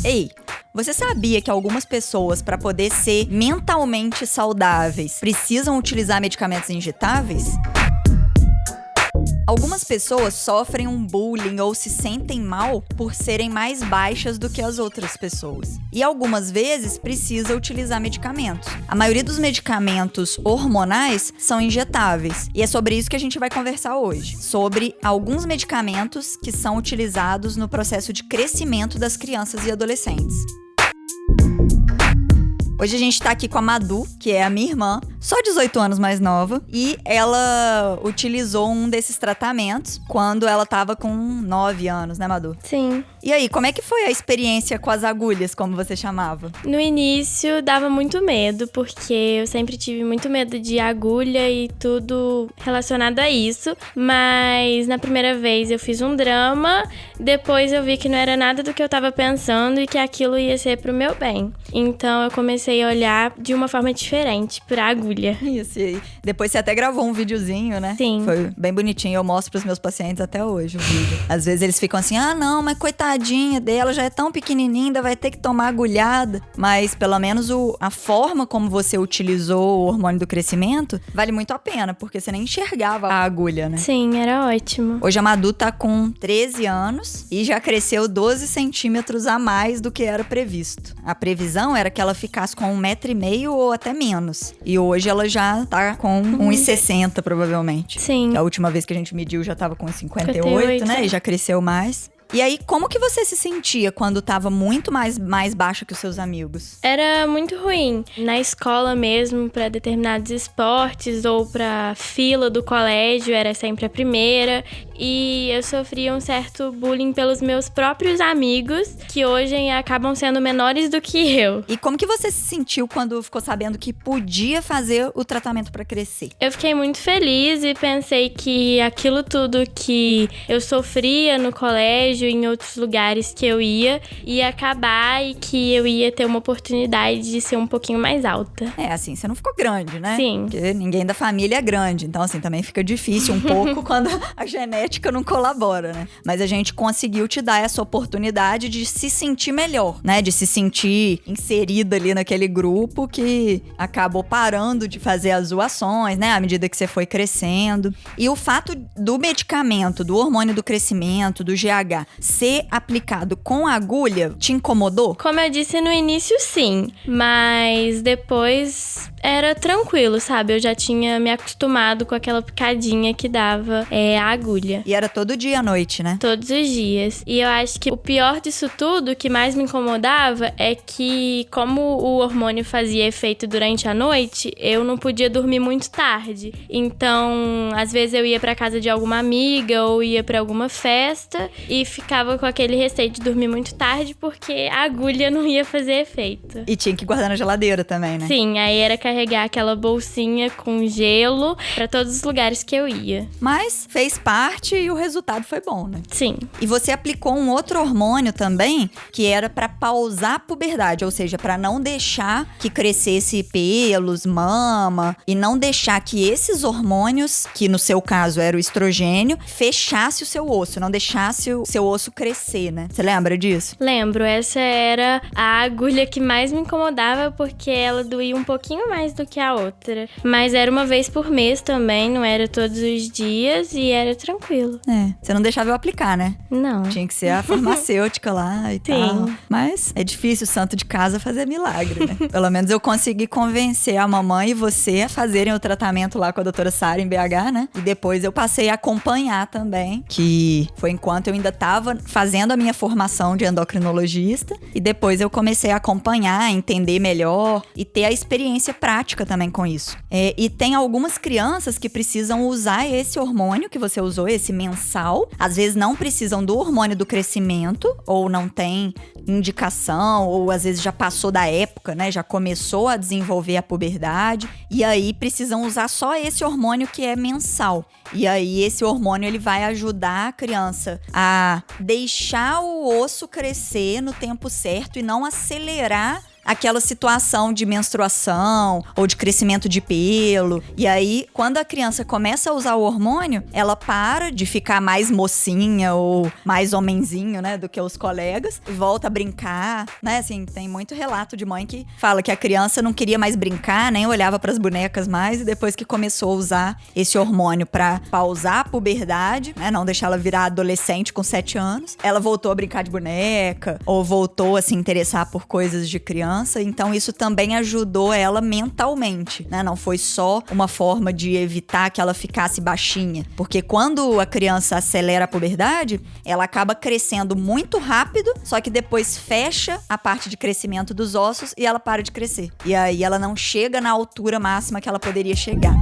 Ei, você sabia que algumas pessoas, para poder ser mentalmente saudáveis, precisam utilizar medicamentos injetáveis? Algumas pessoas sofrem um bullying ou se sentem mal por serem mais baixas do que as outras pessoas. E algumas vezes precisa utilizar medicamentos. A maioria dos medicamentos hormonais são injetáveis. E é sobre isso que a gente vai conversar hoje. Sobre alguns medicamentos que são utilizados no processo de crescimento das crianças e adolescentes. Hoje a gente tá aqui com a Madu, que é a minha irmã, só 18 anos mais nova, e ela utilizou um desses tratamentos quando ela tava com 9 anos, né, Madu? Sim. E aí, como é que foi a experiência com as agulhas, como você chamava? No início dava muito medo, porque eu sempre tive muito medo de agulha e tudo relacionado a isso, mas na primeira vez eu fiz um drama, depois eu vi que não era nada do que eu tava pensando e que aquilo ia ser pro meu bem. Então eu comecei a olhar de uma forma diferente pra agulha. Isso, e aí, depois você até gravou um videozinho, né? Sim. Foi bem bonitinho, eu mostro pros meus pacientes até hoje o vídeo. Às vezes eles ficam assim, não, mas coitadinha dela, já é tão pequenininha, ainda vai ter que tomar agulhada. Mas pelo menos a forma como você utilizou o hormônio do crescimento vale muito a pena, porque você nem enxergava a agulha, né? Sim, era ótimo. Hoje a Madu tá com 13 anos e já cresceu 12 centímetros a mais do que era previsto. A previsão era que ela ficasse com 1,5 m ou até menos. E hoje ela já tá com 1,60 provavelmente. Sim. A última vez que a gente mediu já tava com 58, 58, né? é. E já cresceu mais. E aí, como que você se sentia quando tava muito mais baixa que os seus amigos? Era muito ruim. Na escola mesmo, pra determinados esportes ou pra fila do colégio, era sempre a primeira. E eu sofria um certo bullying pelos meus próprios amigos, que hoje acabam sendo menores do que eu. E como que você se sentiu quando ficou sabendo que podia fazer o tratamento pra crescer? Eu fiquei muito feliz e pensei que aquilo tudo que eu sofria no colégio, em outros lugares que eu ia acabar e que eu ia ter uma oportunidade de ser um pouquinho mais alta. É, assim, você não ficou grande, né? Sim. Porque ninguém da família é grande. Então, assim, também fica difícil um pouco quando a genética não colabora, né? Mas a gente conseguiu te dar essa oportunidade de se sentir melhor, né? De se sentir inserida ali naquele grupo que acabou parando de fazer as zoações, né? À medida que você foi crescendo. E o fato do medicamento, do hormônio do crescimento, do GH, ser aplicado com agulha, te incomodou? Como eu disse no início, sim. Mas depois era tranquilo, sabe? Eu já tinha me acostumado com aquela picadinha que dava a agulha. E era todo dia à noite, né? Todos os dias. E eu acho que o pior disso tudo, o que mais me incomodava, é que como o hormônio fazia efeito durante a noite, eu não podia dormir muito tarde. Então, às vezes eu ia pra casa de alguma amiga ou ia pra alguma festa e ficava com aquele receio de dormir muito tarde porque a agulha não ia fazer efeito. E tinha que guardar na geladeira também, né? Sim, aí era carregar aquela bolsinha com gelo pra todos os lugares que eu ia. Mas fez parte e o resultado foi bom, né? Sim. E você aplicou um outro hormônio também, que era pra pausar a puberdade, ou seja, pra não deixar que crescesse pelos, mama, e não deixar que esses hormônios, que no seu caso era o estrogênio, fechasse o seu osso, não deixasse o seu osso crescer, né? Você lembra disso? Lembro, essa era a agulha que mais me incomodava porque ela doía um pouquinho mais do que a outra. Mas era uma vez por mês também, não era todos os dias e era tranquilo. É, você não deixava eu aplicar, né? Não. Tinha que ser a farmacêutica lá e tal. Mas é difícil o santo de casa fazer milagre, né? Pelo menos eu consegui convencer a mamãe e você a fazerem o tratamento lá com a doutora Sara em BH, né? E depois eu passei a acompanhar também, que foi enquanto eu ainda tava fazendo a minha formação de endocrinologista. E depois eu comecei a acompanhar, entender melhor e ter a experiência prática também com isso. E tem algumas crianças que precisam usar esse hormônio que você usou, esse mensal. Às vezes não precisam do hormônio do crescimento, ou não tem indicação, ou às vezes já passou da época, né? Já começou a desenvolver a puberdade. E aí precisam usar só esse hormônio que é mensal. E aí esse hormônio ele vai ajudar a criança a deixar o osso crescer no tempo certo e não acelerar aquela situação de menstruação ou de crescimento de pelo. E aí, quando a criança começa a usar o hormônio, ela para de ficar mais mocinha ou mais homenzinho, né, do que os colegas, e volta a brincar, né? Assim, tem muito relato de mãe que fala que a criança não queria mais brincar, nem olhava pras bonecas mais, e depois que começou a usar esse hormônio pra pausar a puberdade, né, não deixar ela virar adolescente com 7 anos, ela voltou a brincar de boneca, ou voltou a se interessar por coisas de criança. Então isso também ajudou ela mentalmente, né? Não foi só uma forma de evitar que ela ficasse baixinha, porque quando a criança acelera a puberdade, ela acaba crescendo muito rápido, só que depois fecha a parte de crescimento dos ossos e ela para de crescer. E aí ela não chega na altura máxima que ela poderia chegar.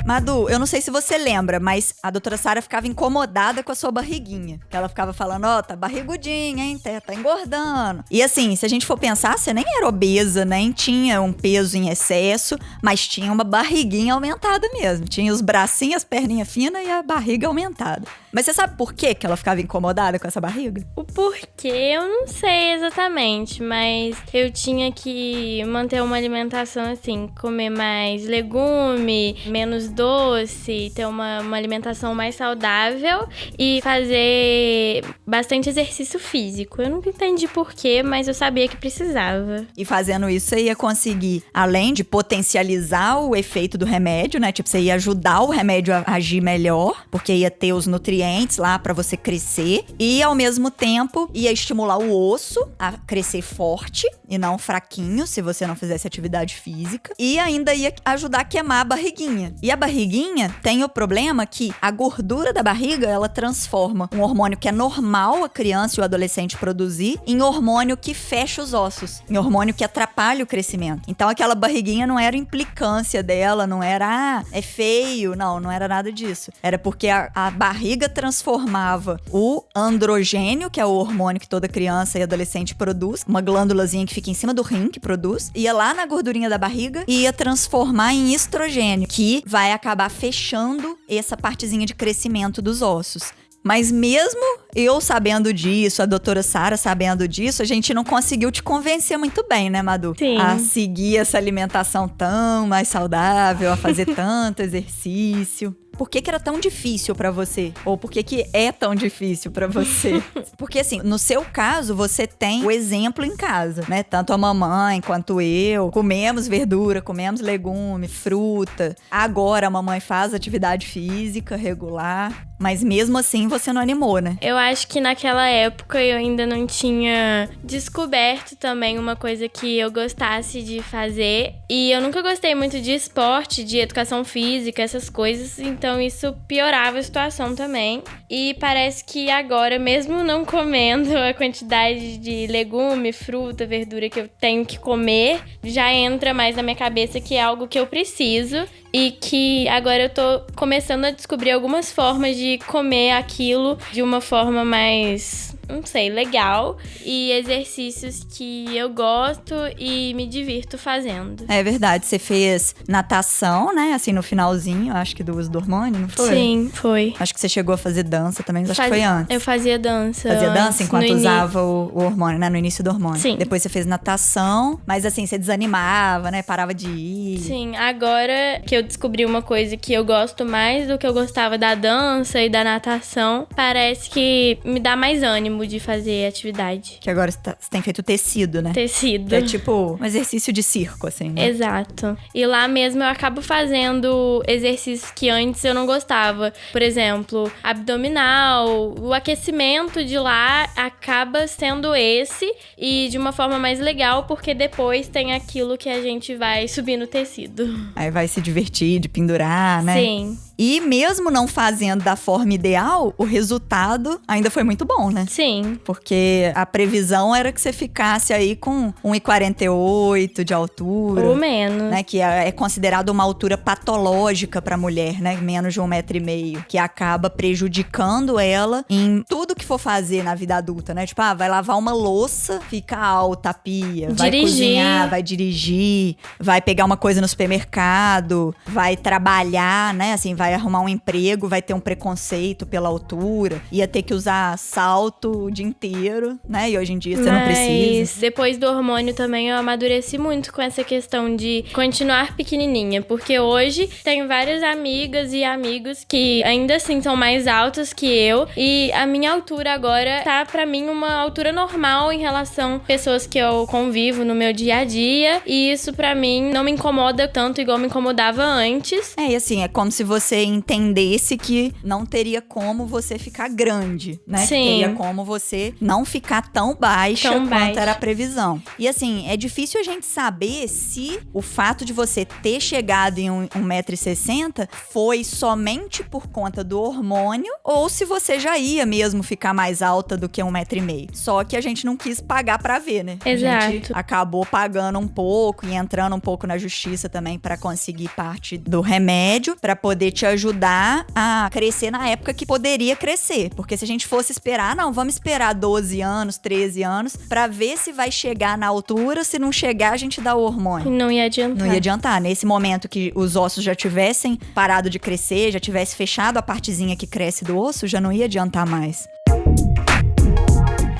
Madu, eu não sei se você lembra, mas a doutora Sara ficava incomodada com a sua barriguinha. Que ela ficava falando, tá barrigudinha, hein? Tá engordando. E assim, se a gente for pensar, você nem era obesa, nem tinha um peso em excesso, mas tinha uma barriguinha aumentada mesmo. Tinha os bracinhos, as perninhas finas e a barriga aumentada. Mas você sabe por que ela ficava incomodada com essa barriga? O porquê eu não sei exatamente, mas eu tinha que manter uma alimentação assim, comer mais legume, menos doce, ter uma alimentação mais saudável e fazer bastante exercício físico. Eu nunca entendi porquê, mas eu sabia que precisava. E fazendo isso, você ia conseguir, além de potencializar o efeito do remédio, né? Tipo, você ia ajudar o remédio a agir melhor, porque ia ter os nutrientes lá pra você crescer. E, ao mesmo tempo, ia estimular o osso a crescer forte e não fraquinho, se você não fizesse atividade física. E ainda ia ajudar a queimar a barriguinha. E a barriguinha tem o problema que a gordura da barriga, ela transforma um hormônio que é normal a criança e o adolescente produzir em hormônio que fecha os ossos, em hormônio que atrapalha o crescimento. Então aquela barriguinha não era implicância dela, não era, é feio, não era nada disso. Era porque a barriga transformava o androgênio, que é o hormônio que toda criança e adolescente produz, uma glândulazinha que fica em cima do rim que produz, ia lá na gordurinha da barriga e ia transformar em estrogênio, que vai acabar fechando essa partezinha de crescimento dos ossos. Mas mesmo eu sabendo disso, a doutora Sara sabendo disso, a gente não conseguiu te convencer muito bem, né, Madu? Sim. A seguir essa alimentação tão mais saudável, a fazer tanto exercício. Por que era tão difícil pra você? Ou por que é tão difícil pra você? Porque assim, no seu caso, você tem o exemplo em casa, né? Tanto a mamãe quanto eu. Comemos verdura, comemos legume, fruta. Agora a mamãe faz atividade física regular. Mas mesmo assim, você não animou, né? Eu acho que naquela época eu ainda não tinha descoberto também uma coisa que eu gostasse de fazer. E eu nunca gostei muito de esporte, de educação física, essas coisas. Então isso piorava a situação também. E parece que agora, mesmo não comendo a quantidade de legume, fruta, verdura que eu tenho que comer, já entra mais na minha cabeça que é algo que eu preciso. E que agora eu tô começando a descobrir algumas formas de comer aquilo de uma forma mais, não sei, legal. E exercícios que eu gosto e me divirto fazendo. É verdade, você fez natação, né? Assim, no finalzinho, acho que do uso do hormônio, não foi? Sim, foi. Acho que você chegou a fazer dança também, mas acho que foi antes. Eu fazia dança. Fazia dança enquanto usava o hormônio, né? No início do hormônio. Sim. Depois você fez natação, mas assim, você desanimava, né? Parava de ir. Sim, agora que eu descobri uma coisa que eu gosto mais do que eu gostava da dança e da natação, parece que me dá mais ânimo de fazer atividade. Que agora você tem feito tecido, né? Tecido. Que é tipo um exercício de circo, assim, né? Exato. E lá mesmo eu acabo fazendo exercícios que antes eu não gostava. Por exemplo, abdominal. O aquecimento de lá acaba sendo esse e de uma forma mais legal, porque depois tem aquilo que a gente vai subir no tecido. Aí vai se divertir, de pendurar, né? Sim. E mesmo não fazendo da forma ideal, o resultado ainda foi muito bom, né? Sim. Porque a previsão era que você ficasse aí com 1,48 de altura. Ou menos. Né? Que é considerado uma altura patológica pra mulher, né? Menos de 1,5 m. Que acaba prejudicando ela em tudo que for fazer na vida adulta, né? Tipo, vai lavar uma louça, fica alta a pia. Vai cozinhar, vai dirigir, vai pegar uma coisa no supermercado, vai trabalhar, né? Assim, vai vai arrumar um emprego, vai ter um preconceito pela altura, ia ter que usar salto o dia inteiro, né? E hoje em dia você não precisa. Mas depois do hormônio também eu amadureci muito com essa questão de continuar pequenininha, porque hoje tenho várias amigas e amigos que ainda assim são mais altos que eu, e a minha altura agora tá pra mim uma altura normal em relação a pessoas que eu convivo no meu dia a dia, e isso pra mim não me incomoda tanto igual me incomodava antes. E assim, é como se você entendesse que não teria como você ficar grande, né? Sim. Que teria como você não ficar tão baixa quanto era a previsão. E assim, é difícil a gente saber se o fato de você ter chegado em 1,60 m foi somente por conta do hormônio ou se você já ia mesmo ficar mais alta do que 1,5 m. Só que a gente não quis pagar pra ver, né? Exato. A gente acabou pagando um pouco e entrando um pouco na justiça também pra conseguir parte do remédio, pra poder te ajudar a crescer na época que poderia crescer. Porque se a gente fosse esperar, não, vamos esperar 12 anos, 13 anos, pra ver se vai chegar na altura. Se não chegar, a gente dá o hormônio. Não ia adiantar. Não ia adiantar. Nesse momento que os ossos já tivessem parado de crescer, já tivesse fechado a partezinha que cresce do osso, já não ia adiantar mais.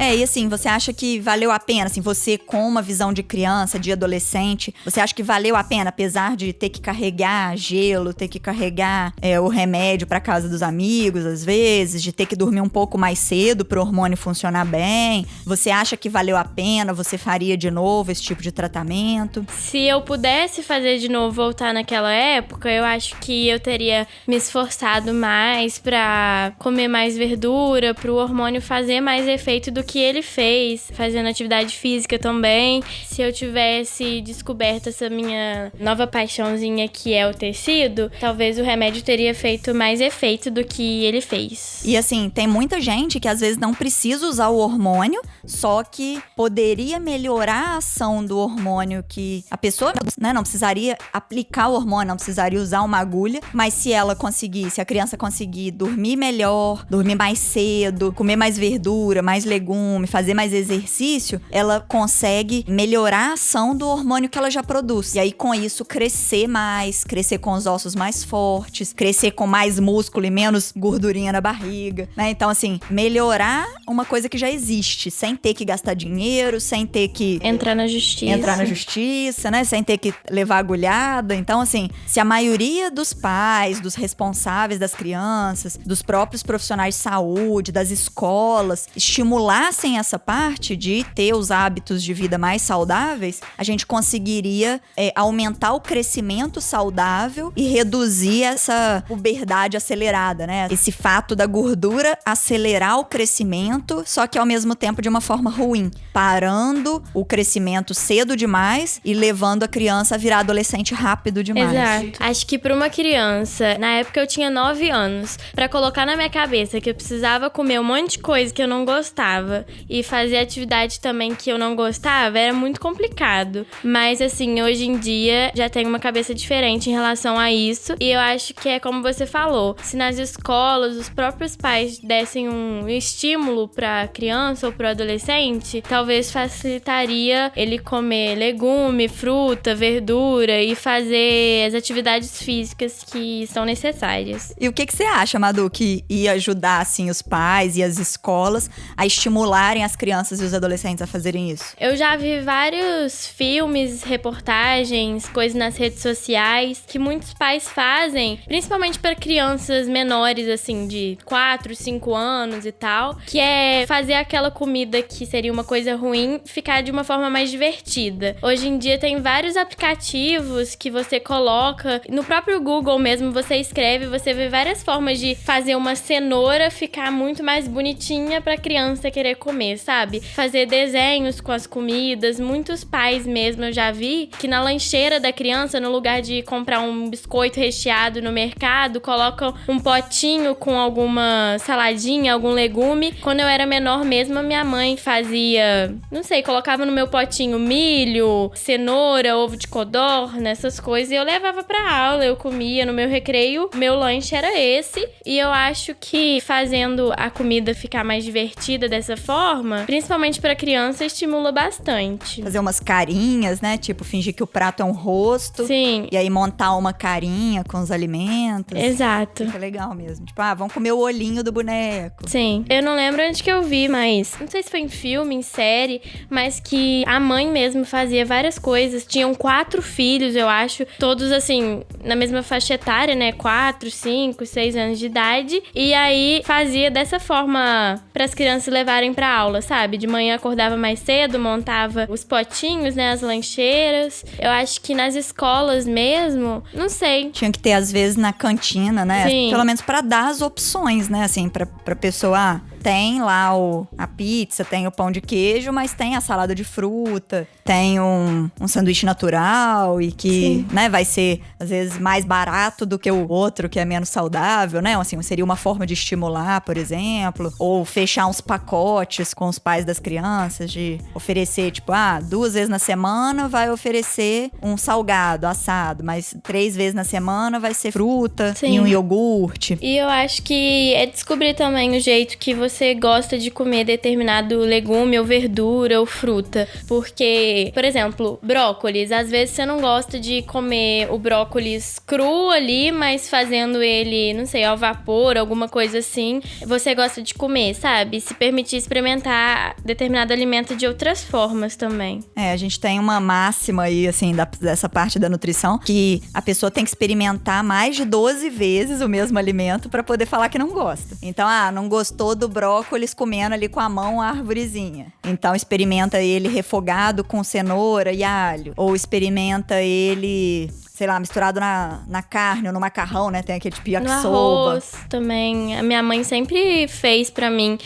E assim, você acha que valeu a pena, assim, você com uma visão de criança, de adolescente, você acha que valeu a pena, apesar de ter que carregar gelo, ter que carregar o remédio pra casa dos amigos, às vezes, de ter que dormir um pouco mais cedo pro hormônio funcionar bem? Você acha que valeu a pena? Você faria de novo esse tipo de tratamento? Se eu pudesse fazer de novo, voltar naquela época, eu acho que eu teria me esforçado mais pra comer mais verdura, pro hormônio fazer mais efeito do que ele fez, fazendo atividade física também. Se eu tivesse descoberto essa minha nova paixãozinha que é o tecido, talvez o remédio teria feito mais efeito do que ele fez. E assim, tem muita gente que às vezes não precisa usar o hormônio, só que poderia melhorar a ação do hormônio, que a pessoa, né, não precisaria aplicar o hormônio, não precisaria usar uma agulha, mas se ela conseguir, se a criança conseguir dormir melhor, dormir mais cedo, comer mais verdura, mais legumes, fazer mais exercício, ela consegue melhorar a ação do hormônio que ela já produz. E aí, com isso, crescer mais, crescer com os ossos mais fortes, crescer com mais músculo e menos gordurinha na barriga, né? Então, assim, melhorar uma coisa que já existe, sem ter que gastar dinheiro, sem ter que... Entrar na justiça, né? Sem ter que levar agulhada. Então, assim, se a maioria dos pais, dos responsáveis das crianças, dos próprios profissionais de saúde, das escolas, estimular essa parte de ter os hábitos de vida mais saudáveis, a gente conseguiria aumentar o crescimento saudável e reduzir essa puberdade acelerada, né? Esse fato da gordura acelerar o crescimento, só que ao mesmo tempo de uma forma ruim, parando o crescimento cedo demais e levando a criança a virar adolescente rápido demais. Exato. Acho que pra uma criança, na época eu tinha 9 anos, pra colocar na minha cabeça que eu precisava comer um monte de coisa que eu não gostava e fazer atividade também que eu não gostava, era muito complicado. Mas assim, hoje em dia já tenho uma cabeça diferente em relação a isso, e eu acho que é como você falou, se nas escolas os próprios pais dessem um estímulo pra criança ou pro adolescente, talvez facilitaria ele comer legume, fruta, verdura e fazer as atividades físicas que são necessárias. E o que você acha, Madu, que ia ajudar assim os pais e as escolas a estimularem as crianças e os adolescentes a fazerem isso? Eu já vi vários filmes, reportagens, coisas nas redes sociais que muitos pais fazem, principalmente para crianças menores, assim, de 4, 5 anos e tal, que é fazer aquela comida que seria uma coisa ruim ficar de uma forma mais divertida. Hoje em dia tem vários aplicativos que você coloca, no próprio Google mesmo, você escreve, você vê várias formas de fazer uma cenoura ficar muito mais bonitinha pra criança querer comer, sabe? Fazer desenhos com as comidas. Muitos pais mesmo, eu já vi, que na lancheira da criança, no lugar de comprar um biscoito recheado no mercado, colocam um potinho com alguma saladinha, algum legume. Quando eu era menor mesmo, a minha mãe fazia, não sei, colocava no meu potinho milho, cenoura, ovo de codorna, essas coisas, e eu levava pra aula, eu comia no meu recreio. Meu lanche era esse, e eu acho que fazendo a comida ficar mais divertida dessa forma, principalmente pra criança, estimula bastante. Fazer umas carinhas, né? Tipo, fingir que o prato é um rosto. Sim. E aí montar uma carinha com os alimentos. Exato. Fica legal mesmo. Tipo, vamos comer o olhinho do boneco. Sim. Eu não lembro onde que eu vi, mas não sei se foi em filme, em série, mas que a mãe mesmo fazia várias coisas. Tinham 4 filhos, eu acho, todos assim, na mesma faixa etária, né? 4, 5, 6 anos de idade. E aí fazia dessa forma para as crianças levarem pra aula, sabe? De manhã acordava mais cedo, montava os potinhos, né? As lancheiras. Eu acho que nas escolas mesmo, não sei. Tinha que ter, às vezes, na cantina, né? Sim. Pelo menos pra dar as opções, né? Assim, pra pessoa... Tem lá a pizza, tem o pão de queijo, mas tem a salada de fruta, tem um sanduíche natural e que, né, vai ser, às vezes, mais barato do que o outro, que é menos saudável, né? Assim, seria uma forma de estimular, por exemplo. Ou fechar uns pacotes com os pais das crianças, de oferecer, tipo, 2 vezes na semana vai oferecer um salgado assado, mas 3 vezes na semana vai ser fruta e um iogurte. E eu acho que é descobrir também o jeito que você gosta de comer determinado legume ou verdura ou fruta. Porque, por exemplo, brócolis. Às vezes você não gosta de comer o brócolis cru ali, mas fazendo ele, não sei, ao vapor, alguma coisa assim. Você gosta de comer, sabe? Se permitir experimentar determinado alimento de outras formas também. A gente tem uma máxima aí, assim, dessa parte da nutrição, que a pessoa tem que experimentar mais de 12 vezes o mesmo alimento pra poder falar que não gosta. Então, não gostou do brócolis comendo ali com a mão a arvorezinha. Então experimenta ele refogado com cenoura e alho. Ou experimenta ele, sei lá, misturado na carne ou no macarrão, né? Tem aquele tipo yakisoba. No arroz também. A minha mãe sempre fez pra mim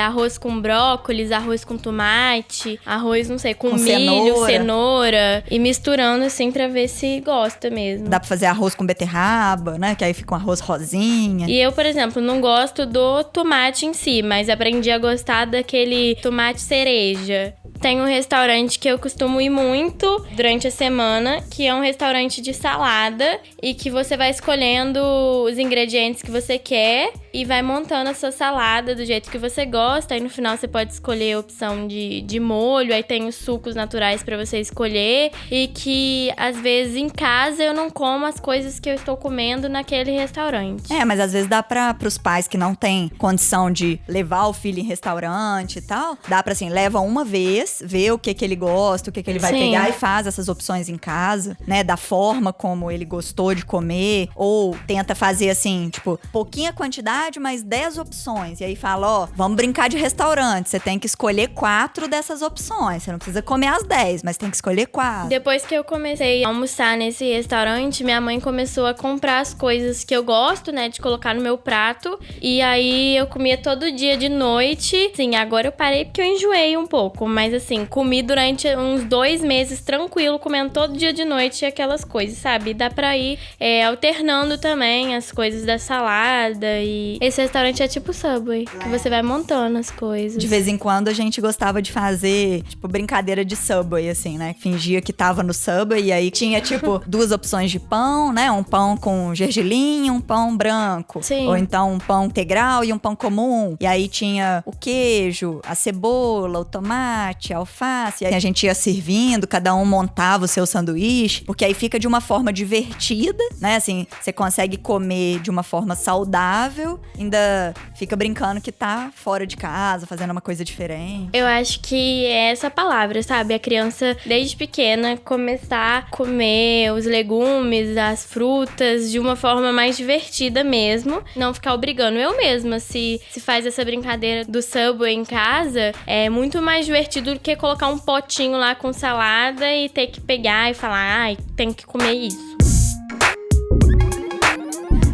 arroz com brócolis, arroz com tomate, arroz, não sei, com milho, cenoura. E misturando assim pra ver se gosta mesmo. Dá pra fazer arroz com beterraba, né? Que aí fica um arroz rosinha. E eu, por exemplo, não gosto do tomate em si, mas aprendi a gostar daquele tomate cereja. Tem um restaurante que eu costumo ir muito durante a semana, que é um restaurante de salada e que você vai escolhendo os ingredientes que você quer e vai montando a sua salada do jeito que você gosta. Aí no final você pode escolher a opção de molho, aí tem os sucos naturais pra você escolher. E que às vezes em casa eu não como as coisas que eu estou comendo naquele restaurante. Mas às vezes dá pros pais que não têm condição de levar o filho em restaurante e tal, dá pra assim, leva uma vez, vê o que ele gosta, o que ele vai pegar e faz essas opções em casa, né? Da forma como ele gostou de comer, ou tenta fazer assim, tipo, pouquinha quantidade, mas 10 opções. E aí fala, vamos brincar de restaurante, você tem que escolher 4 dessas opções. Você não precisa comer as 10, mas tem que escolher 4. Depois que eu comecei a almoçar nesse restaurante, minha mãe começou a comprar as coisas que eu gosto, né, de colocar no meu prato. E aí eu comia todo dia de noite. Sim, agora eu parei porque eu enjoei um pouco, mas assim, comi durante uns 2 meses tranquilo, comendo todo dia de noite aquelas coisas, sabe? Dá pra ir alternando também as coisas da salada. E esse restaurante é tipo Subway, que você vai montando as coisas. De vez em quando a gente gostava de fazer, tipo, brincadeira de Subway, assim, né? Fingia que tava no Subway e aí tinha, tipo, 2 opções de pão, né? Um pão com gergelim, um pão branco. Sim. Ou então um pão integral e um pão comum. E aí tinha o queijo, a cebola, o tomate, a alface. E aí a gente ia servindo, cada um montava o seu sanduíche, porque aí fica de uma forma divertida, né? Assim, você consegue comer de uma forma saudável, ainda fica brincando que tá fora de casa, fazendo uma coisa diferente. Eu acho que é essa palavra, sabe? A criança, desde pequena, começar a comer os legumes, as frutas, de uma forma mais divertida mesmo. Não ficar obrigando. Eu mesma, se faz essa brincadeira do Subway em casa, é muito mais divertido do que colocar um potinho lá com salada e ter que pegar e falar, tem que comer isso.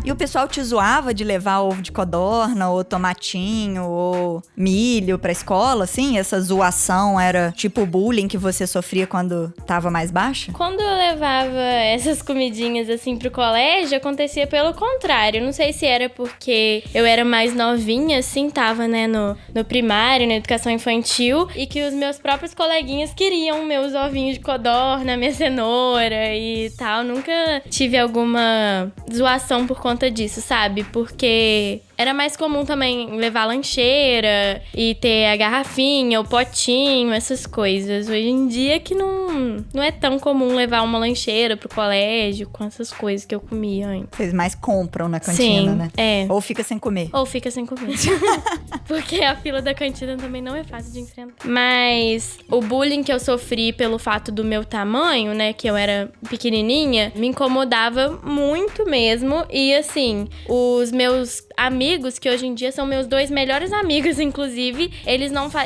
E o pessoal te zoava de levar ovo de codorna, ou tomatinho, ou milho pra escola, assim? Essa zoação era tipo o bullying que você sofria quando tava mais baixa? Quando eu levava essas comidinhas, assim, pro colégio, acontecia pelo contrário. Não sei se era porque eu era mais novinha, assim, tava, né, no primário, na educação infantil, e que os meus próprios coleguinhas queriam meus ovinhos de codorna, minha cenoura e tal. Nunca tive alguma zoação por conta disso, sabe? Porque Era mais comum também levar lancheira e ter a garrafinha, o potinho, essas coisas. Hoje em dia que não é tão comum levar uma lancheira pro colégio com essas coisas que eu comia antes. Vocês mais compram na cantina, Sim, né? É. Ou fica sem comer. Ou fica sem comer. Porque a fila da cantina também não é fácil de enfrentar. Mas o bullying que eu sofri pelo fato do meu tamanho, né, que eu era pequenininha, me incomodava muito mesmo. E assim, os meus amigos, que hoje em dia são meus 2 melhores amigos, inclusive,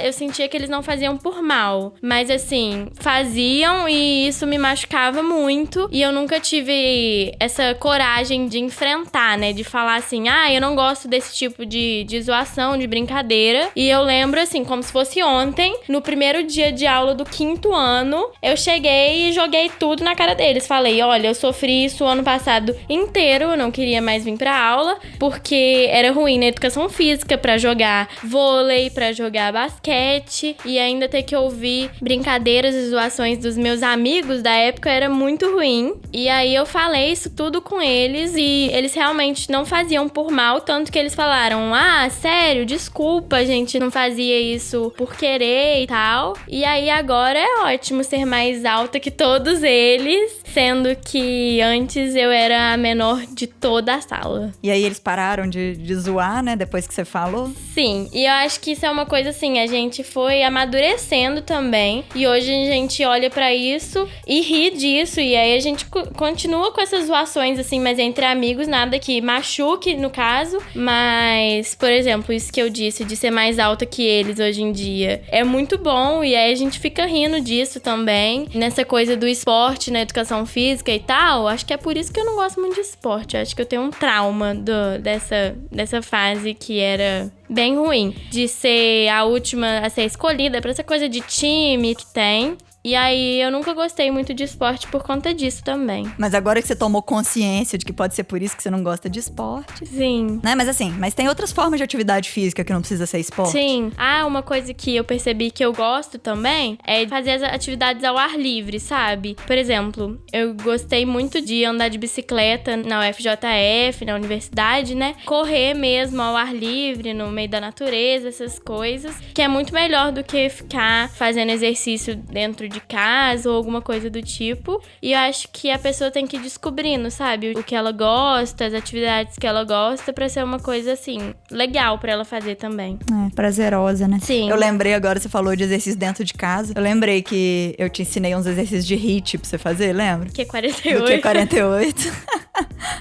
eu sentia que eles não faziam por mal. Mas assim, faziam e isso me machucava muito. E eu nunca tive essa coragem de enfrentar, né? De falar assim, eu não gosto desse tipo de zoação, de brincadeira. E eu lembro, assim, como se fosse ontem, no primeiro dia de aula do 5º ano, eu cheguei e joguei tudo na cara deles. Falei, olha, eu sofri isso o ano passado inteiro, eu não queria mais vir pra aula, porque era ruim na educação física pra jogar vôlei, pra jogar basquete, e ainda ter que ouvir brincadeiras e zoações dos meus amigos da época era muito ruim. E aí eu falei isso tudo com eles e eles realmente não faziam por mal, tanto que eles falaram, sério, desculpa, a gente não fazia isso por querer e tal. E aí agora é ótimo ser mais alta que todos eles, sendo que antes eu era a menor de toda a sala. E aí eles pararam de zoar, né, depois que você falou? Sim, e eu acho que isso é uma coisa assim, a gente foi amadurecendo também, e hoje a gente olha pra isso e ri disso, e aí a gente continua com essas zoações assim, mas entre amigos, nada que machuque no caso, mas, por exemplo, isso que eu disse, de ser mais alta que eles hoje em dia, é muito bom, e aí a gente fica rindo disso também, nessa coisa do esporte, na educação física e tal. Acho que é por isso que eu não gosto muito de esporte, eu acho que eu tenho um trauma dessa fase que era bem ruim, de ser a última a ser escolhida pra essa coisa de time que tem. E aí, eu nunca gostei muito de esporte por conta disso também. Mas agora que você tomou consciência de que pode ser por isso que você não gosta de esporte... Sim. Né? Mas tem outras formas de atividade física que não precisa ser esporte. Sim. Uma coisa que eu percebi que eu gosto também é fazer as atividades ao ar livre, sabe? Por exemplo, eu gostei muito de andar de bicicleta na UFJF, na universidade, né? Correr mesmo ao ar livre, no meio da natureza, essas coisas. Que é muito melhor do que ficar fazendo exercício dentro de casa ou alguma coisa do tipo. E eu acho que a pessoa tem que ir descobrindo, sabe? O que ela gosta, as atividades que ela gosta, pra ser uma coisa, assim, legal pra ela fazer também. Prazerosa, né? Sim. Eu lembrei agora, você falou de exercício dentro de casa. Eu lembrei que eu te ensinei uns exercícios de HIIT pra você fazer, lembra? Que 48. Do que 48.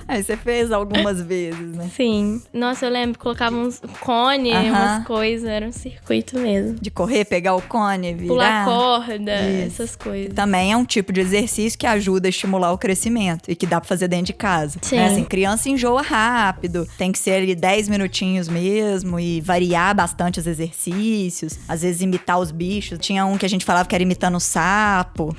Aí você fez algumas vezes, né? Sim. Nossa, eu lembro, colocava uns cone, umas coisas, era um circuito mesmo. De correr, pegar o cone, virar. Pular corda, essas coisas. Que também é um tipo de exercício que ajuda a estimular o crescimento e que dá pra fazer dentro de casa. Sim. Né? Assim, criança enjoa rápido, tem que ser ali 10 minutinhos mesmo e variar bastante os exercícios. Às vezes imitar os bichos. Tinha um que a gente falava que era imitando o sapo.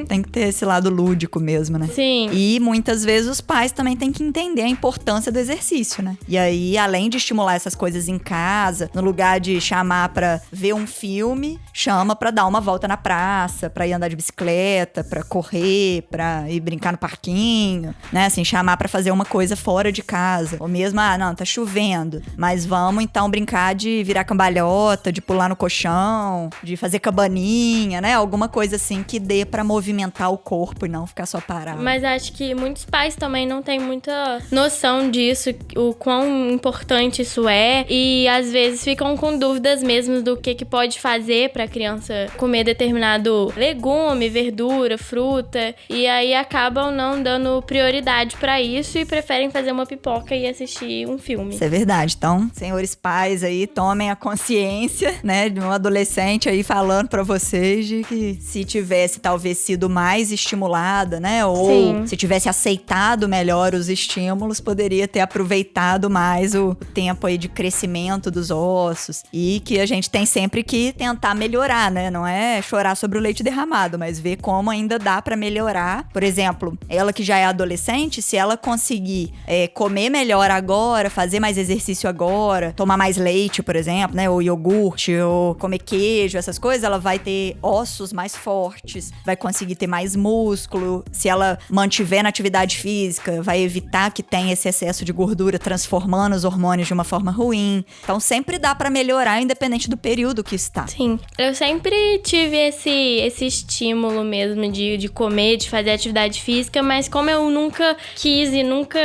Tem que ter esse lado lúdico mesmo, né? Sim. E muitas vezes os pais também têm que entender a importância do exercício, né? E aí, além de estimular essas coisas em casa, no lugar de chamar pra ver um filme, chama pra dar uma volta na praça, pra ir andar de bicicleta, pra correr, pra ir brincar no parquinho, né? Assim, chamar pra fazer uma coisa fora de casa. Ou mesmo, não, tá chovendo, mas vamos então brincar de virar cambalhota, de pular no colchão, de fazer cabaninha, né? Alguma coisa assim que dê pra movimentar o corpo e não ficar só parado. Mas acho que muitos pais também não têm muita noção disso, o quão importante isso é, e às vezes ficam com dúvidas mesmo do que pode fazer pra criança comer determinado legume, verdura, fruta, e aí acabam não dando prioridade pra isso e preferem fazer uma pipoca e assistir um filme. Isso é verdade. Então, senhores pais aí, tomem a consciência, né, de um adolescente aí falando pra vocês de que se tivesse talvez sido mais estimulada, né, ou Sim. se tivesse aceitado melhor os estímulos, poderia ter aproveitado mais o tempo aí de crescimento dos ossos, e que a gente tem sempre que tentar melhorar, né, não é chorar sobre o leite derramado, mas ver como ainda dá pra melhorar. Por exemplo, ela que já é adolescente, se ela conseguir comer melhor agora, fazer mais exercício agora, tomar mais leite, por exemplo, né, ou iogurte, ou comer queijo, essas coisas, ela vai ter ossos mais fortes, vai conseguir ter mais músculo. Se ela mantiver na atividade física, vai evitar que tenha esse excesso de gordura transformando os hormônios de uma forma ruim. Então sempre dá pra melhorar independente do período que está. Sim, eu sempre tive esse estímulo mesmo de comer, de fazer atividade física, mas como eu nunca quis e nunca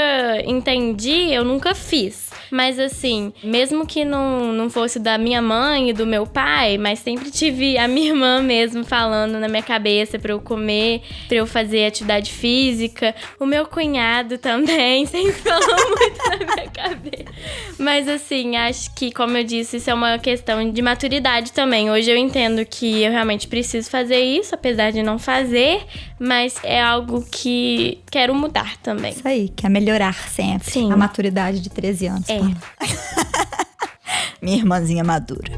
entendi, eu nunca fiz. Mas assim, mesmo que não fosse da minha mãe e do meu pai, mas sempre tive a minha irmã mesmo falando na minha cabeça pra eu comer, pra eu fazer atividade física. O meu cunhado também sempre falou muito na minha cabeça. Mas assim, acho que, como eu disse, isso é uma questão de maturidade também. Hoje eu entendo que eu realmente preciso fazer isso, apesar de não fazer, mas é algo que quero mudar também. Isso aí, quer melhorar sempre. Sim. A maturidade de 13 anos. Minha irmãzinha madura.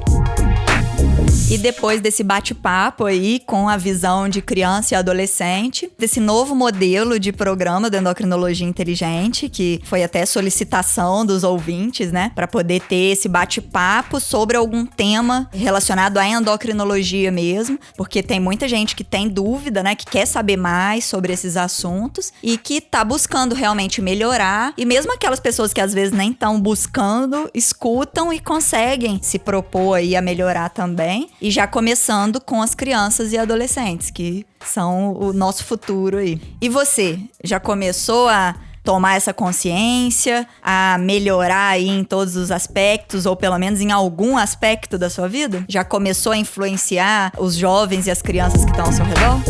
E depois desse bate-papo aí com a visão de criança e adolescente, desse novo modelo de programa da endocrinologia inteligente, que foi até solicitação dos ouvintes, né? Para poder ter esse bate-papo sobre algum tema relacionado à endocrinologia mesmo, porque tem muita gente que tem dúvida, né? Que quer saber mais sobre esses assuntos e que tá buscando realmente melhorar. E mesmo aquelas pessoas que às vezes nem estão buscando, escutam e conseguem se propor aí a melhorar também. E já começando com as crianças e adolescentes, que são o nosso futuro aí. E você, já começou a tomar essa consciência, a melhorar aí em todos os aspectos, ou pelo menos em algum aspecto da sua vida? Já começou a influenciar os jovens e as crianças que estão ao seu redor?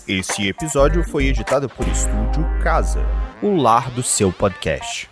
Esse episódio foi editado por Estúdio Casa, o lar do seu podcast.